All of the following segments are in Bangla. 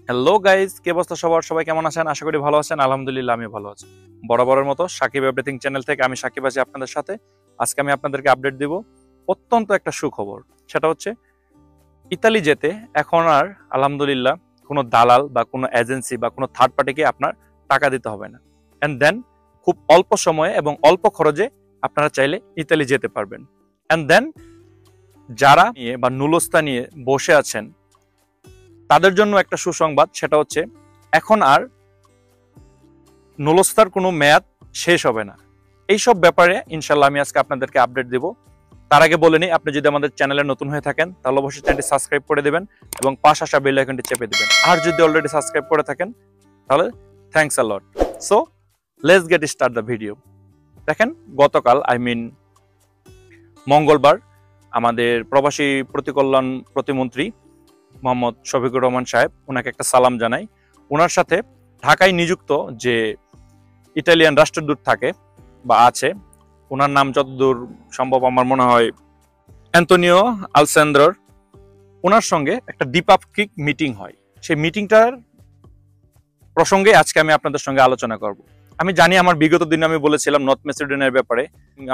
হ্যালো গাইজ, কি অবস্থা সবার? সবাই কেমন আছেন? আশা করি ভালো আছেন। আলহামদুলিল্লাহ, আমি ভালো আছি। বরাবরের মতো সাকিব এভরিথিং চ্যানেল থেকে আমি সাকিব আছি আপনাদের সাথে। আজকে আমি আপনাদেরকে আপডেট দিব অত্যন্ত একটা সুখবর। সেটা হচ্ছে ইতালি যেতে এখন আর আলহামদুলিল্লাহ কোনো দালাল বা কোনো এজেন্সি বা কোনো থার্ড পার্টিকে আপনার টাকা দিতে হবে না। অ্যান্ড দেন খুব অল্প সময়ে এবং অল্প খরচে আপনারা চাইলে ইতালি যেতে পারবেন। অ্যান্ড দেন যারা নিয়ে বা নুলস্তা নিয়ে বসে আছেন তাদের জন্য একটা সুসংবাদ, সেটা হচ্ছে এখন আর নুলস্তার কোনো মেয়াদ শেষ হবে না। এইসব ব্যাপারে ইনশাল্লাহ আমি আজকে আপনাদেরকে আপডেট দিব। তার আগে বলে নিই, আপনি যদি আমাদের চ্যানেলে নতুন হয়ে থাকেন তাহলে অবশ্যই চ্যানেলটি সাবস্ক্রাইব করে দেবেন এবং পাশে আসা বেল আইকনটি চেপে দেবেন। আর যদি অলরেডি সাবস্ক্রাইব করে থাকেন তাহলে thanks a lot. So let's get start the video. দেখেন, গতকাল মঙ্গলবার আমাদের প্রবাসী প্রতিকল্যাণ প্রতিমন্ত্রী মোহাম্মদ শফিকুর রহমান সাহেব, ওনাকে একটা সালাম জানাই। ওনার সাথে ঢাকায় নিযুক্ত যে ইটালিয়ান রাষ্ট্রদূত থাকে বা আছে, ওনার নাম যতদূর সম্ভব আমার মনে হয় অ্যান্তোনিও আলসেন্দ্রোর, ওনার সঙ্গে একটা দ্বিপাক্ষিক মিটিং হয়। সেই মিটিংটার প্রসঙ্গে আজকে আমি আপনাদের সঙ্গে আলোচনা করব। আমি জানি আমার বিগত দিনে আমি বলেছিলাম নর্থ ম্যাসেডোনিয়ার ব্যাপারে,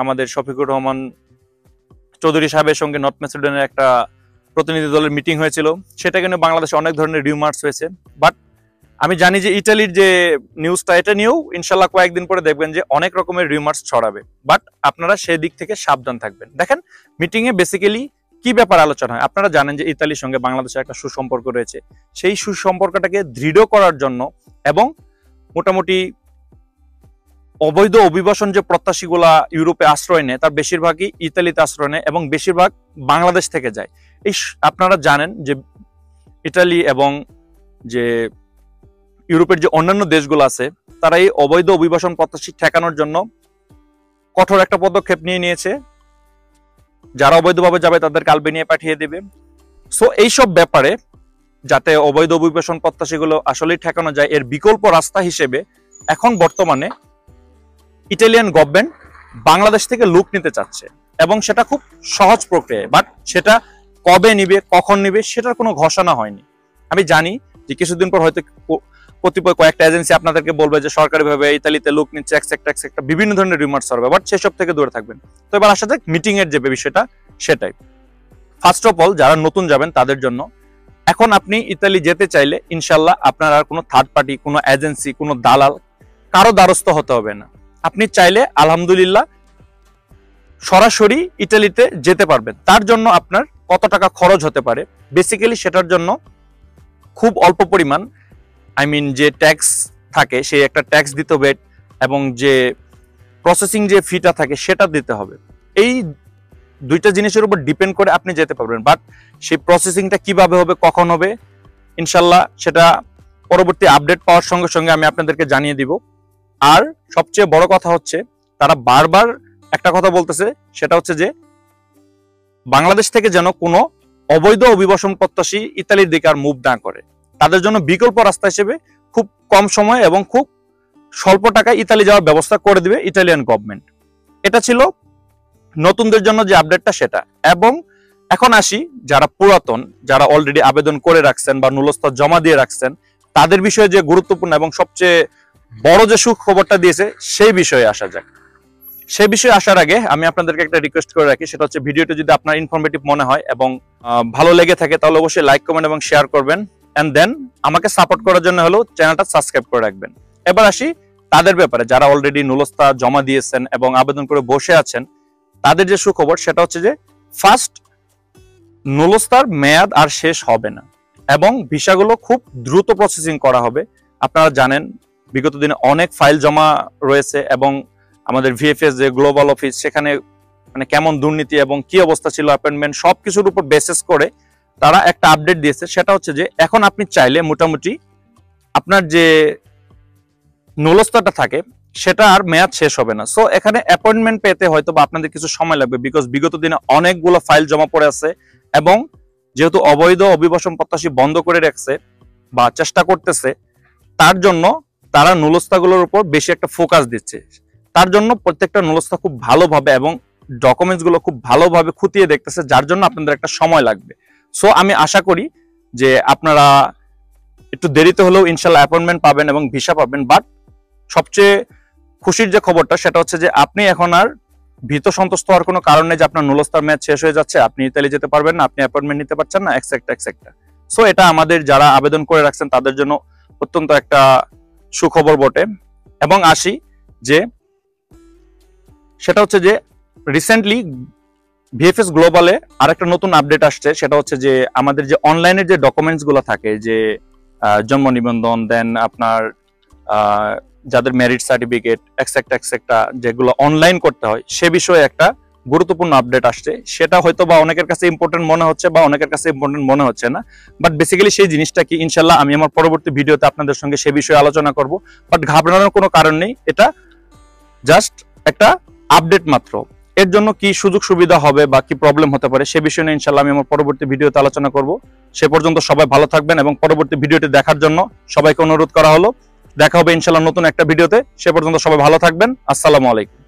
আমাদের শফিকুর রহমান চৌধুরী সাহেবের সঙ্গে নর্থ ম্যাসেডোনিয়ার একটা প্রতিনিধি দলের মিটিং হয়েছিল। সেটা কিন্তু বাংলাদেশে অনেক ধরনের রিউমার্স হয়েছে। বাট আমি জানি যে ইটালির যে নিউজটা, এটা নিয়েও ইনশাল্লাহ কয়েকদিন পরে দেখবেন যে অনেক রকমের রিউমার্স ছড়াবে। বাট আপনারা সেই দিক থেকে সাবধান থাকবেন। দেখেন, মিটিং এ বেসিক্যালি কি ব্যাপার আলোচনা হয়। আপনারা জানেন যে ইতালির সঙ্গে বাংলাদেশের একটা সুসম্পর্ক রয়েছে। সেই সুসম্পর্কটাকে দৃঢ় করার জন্য এবং মোটামুটি অবৈধ অভিবাসন যে প্রত্যাশীগুলা ইউরোপে আশ্রয় নেয় তার বেশিরভাগই ইতালিতে আশ্রয় নেয় এবং বেশিরভাগ বাংলাদেশ থেকে যায়। আপনারা জানেন যে ইটালি এবং যে ইউরোপের যে অন্যান্য দেশগুলো আছে তারা এই অবৈধ অভিবাসন প্রত্যাশী ঠেকানোর জন্য কঠোর একটা পদক্ষেপ নিয়েছে। যারা অবৈধভাবে যাবে তাদেরকে আলবেনিয়া পাঠিয়ে দেবে। সো এইসব ব্যাপারে যাতে অবৈধ অভিবাসন প্রত্যাশীগুলো আসলেই ঠেকানো যায়, এর বিকল্প রাস্তা হিসেবে এখন বর্তমানে ইটালিয়ান গভর্নমেন্ট বাংলাদেশ থেকে লোক নিতে চাচ্ছে এবং সেটা খুব সহজ প্রক্রিয়া। বাট সেটা কবে নিবে, কখন নিবে, সেটার কোনো ঘোষণা হয়নি। আমি জানি যে কিছুদিন পর হয়তো কতিপয় কয়েকটা এজেন্সি আপনাদেরকে বলবে যে সরকারিভাবে ইতালিতে লোক নিচ্ছে এক্সেক্টা বিভিন্ন ধরনের রিমার্স হবে। বাট সেসব থেকে দূরে থাকবেন। তো এবার আসা যাক মিটিং এর যে বিষয়টা, সেটাই। ফার্স্ট অফ অল, যারা নতুন যাবেন তাদের জন্য এখন আপনি ইতালি যেতে চাইলে ইনশাল্লাহ আপনার আর কোনো থার্ড পার্টি, কোনো এজেন্সি, কোনো দালাল কারো দ্বারস্থ হতে হবে না। আপনি চাইলে আলহামদুলিল্লাহ সরাসরি ইটালিতে যেতে পারবেন। তার জন্য আপনার কত টাকা খরচ হতে পারে, বেসিক্যালি সেটার জন্য খুব অল্প পরিমাণ যে ট্যাক্স থাকে সেই একটা ট্যাক্স দিতে হবে এবং যে প্রসেসিং যে ফিটা থাকে সেটা দিতে হবে। এই দুইটা জিনিসের উপর ডিপেন্ড করে আপনি যেতে পারবেন। বাট সেই প্রসেসিংটা কিভাবে হবে, কখন হবে, ইনশাল্লাহ সেটা পরবর্তী আপডেট পাওয়ার সঙ্গে সঙ্গে আমি আপনাদেরকে জানিয়ে দিব। আর সবচেয়ে বড় কথা হচ্ছে, তারা বারবার একটা কথা বলতেছে, সেটা হচ্ছে যে বাংলাদেশ থেকে যেন কোনো অবৈধ অভিবাসন প্রত্যাশী ইতালির দিকে আর মুভ না করে। তাদের জন্য বিকল্প রাস্তা হিসেবে খুব কম সময় এবং খুব স্বল্প টাকায় ইতালি যাওয়ার ব্যবস্থা করে দিবে ইটালিয়ান গভর্নমেন্ট। এটা ছিল নতুনদের জন্য যে আপডেটটা, সেটা। এবং এখন আসি যারা পুরাতন, যারা অলরেডি আবেদন করে রাখছেন বা নুলস্তা জমা দিয়ে রাখছেন, তাদের বিষয়ে যে গুরুত্বপূর্ণ এবং সবচেয়ে বড় যে সুখবরটা দিয়েছে সেই বিষয়ে আসা যাক। সেই বিষয়ে আসার আগে আমি আপনাদেরকে একটা রিকোয়েস্ট করে রাখি, সেটা হচ্ছে ভিডিওটি যদি আপনার ইনফরমেটিভ মনে হয় এবং ভালো লেগে থাকে তাহলে অবশ্যই লাইক, কমেন্ট এবং শেয়ার করবেন। এন্ড দেন আমাকে সাপোর্ট করার জন্য হলো চ্যানেলটা সাবস্ক্রাইব করে রাখবেন। এবার আসি তাদের ব্যাপারে, যারা অলরেডি নুলস্তা জমা দিয়েছেন এবং আবেদন করে বসে আছেন। তাদের যে সুখবর সেটা হচ্ছে যে ফার্স্ট, নুলস্তার মেয়াদ আর শেষ হবে না এবং ভিসাগুলো খুব দ্রুত প্রসেসিং করা হবে। আপনারা জানেন বিগত দিনে অনেক ফাইল জমা রয়েছে এবং আমাদের ভিএফএস যে গ্লোবাল অফিস, সেখানে কেমন দুর্নীতি এবং কি অবস্থা ছিল অ্যাপয়েন্টমেন্ট, সবকিছুর উপর বেসিস করে তারা একটা আপডেট দিয়েছে। সেটা হচ্ছে যে এখন আপনি চাইলে মোটামুটি আপনার যে নুলস্তাটা থাকে সেটা আর মেয়াদ শেষ হবে না। সো এখানে অ্যাপয়েন্টমেন্ট পেতে হয়তো বা আপনাদের কিছু সময় লাগবে, বিকজ বিগত দিনে অনেকগুলো ফাইল জমা পড়ে আছে এবং যেহেতু অবৈধ অভিবাসন প্রত্যাশী বন্ধ করে রাখছে বা চেষ্টা করতেছে, তার জন্য তারা নুলস্তাগুলোর উপর বেশি একটা ফোকাস দিচ্ছে। তার জন্য প্রত্যেকটা নুলস্তা খুব ভালোভাবে এবং ডকুমেন্টস গুলো খুব ভালোভাবে খুঁটিয়ে দেখতেছে, যার জন্য আপনাদের একটা সময় লাগবে। সো আমি আশা করি যে আপনারা একটু দেরিতে হলেও ইনশাল্লাহ অ্যাপয়েন্টমেন্ট পাবেন এবং ভিসা পাবেন। বাট সবচেয়ে খুশির যে খবরটা সেটা হচ্ছে যে আপনি এখন আর ভীত সন্তুষ্ট হওয়ার কোনো কারণ নেই যে আপনার নুলস্তার ম্যাচ শেষ হয়ে যাচ্ছে, আপনি ইতালি যেতে পারবেন না, আপনি অ্যাপয়েন্টমেন্ট নিতে পারছেন না, এক্সেক্টা। সো এটা আমাদের যারা আবেদন করে রাখছেন তাদের জন্য অত্যন্ত একটা সুখবর বটে। এবং আসি যে সেটা হচ্ছে যে রিসেন্টলি ভিএফএস গ্লোবালে আরেকটা নতুন আপডেট আসছে, সেটা হচ্ছে যে আমাদের যে অনলাইনের যে ডকুমেন্টস গুলো থাকে, যে জন্ম নিবন্ধন, দেন আপনার যাদের ম্যারিড সার্টিফিকেট এক্সেক্টা যেগুলো অনলাইন করতে হয়, সে বিষয়ে একটা গুরুত্বপূর্ণ আপডেট আসছে। সেটা হয়তো বা অনেকের কাছে ইম্পর্টেন্ট মনে হচ্ছে বা অনেকের কাছে ইম্পর্টেন্ট মনে হচ্ছে না, বাট বেসিক্যালি সেই জিনিসটা কি ইনশাল্লাহ আমি আমার পরবর্তী ভিডিওতে আপনাদের সঙ্গে সে বিষয়ে আলোচনা করব। বাট ঘাবড়ানোর কোনো কারণ নেই, এটা জাস্ট একটা আপডেট মাত্র। এর জন্য কি সুযোগ সুবিধা হবে বা কি প্রবলেম হতে পারে সে বিষয়ে নিয়ে ইনশাল্লাহ আমি আমার পরবর্তী ভিডিওতে আলোচনা করব। সে পর্যন্ত সবাই ভালো থাকবেন এবং পরবর্তী ভিডিওটি দেখার জন্য সবাইকে অনুরোধ করা হলো। দেখা হবে ইনশাল্লাহ নতুন একটা ভিডিওতে। সে পর্যন্ত সবাই ভালো থাকবেন। আসসালামু আলাইকুম।